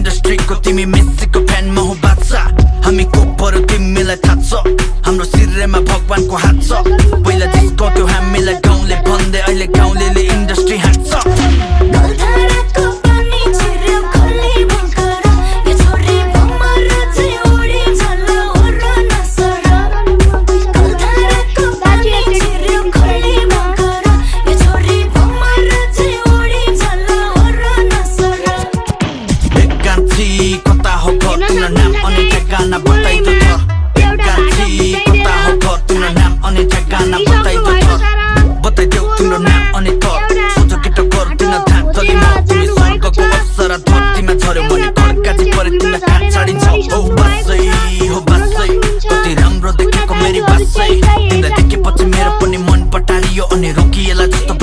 industry को तिमी Messi को फैन म हो बादशाह हामी को परो तिमीलाई थाहा छ हाम्रो शिरमा भगवानको हात छ पहिला जिस्को त्यो हामीलाई गाउँले भन्दै अहिले गाउँलेले इन्डस्ट्री हाँक्छ कता हो घर तिम्रो नाम अनि ठेगाना बताइदो त एकान्ती कता हो घर तिम्रो नाम अनि ठेगाना बताइदो त बताइदेऊ तिम्रो नाम अनि थर सोझो केटा घर तिम्रो थाहा तलिमा तिमी स्वर्गको अप्सरा धरतीमा झर्यो भने फड्काजी परे तिमीलाई काट छाडिन्छ हो बासै कति राम्रो देखेको मेरी बासै तिमीलाई देखेपछि मेरो पनि मन पटारियो अनि रोकिएला जस्तो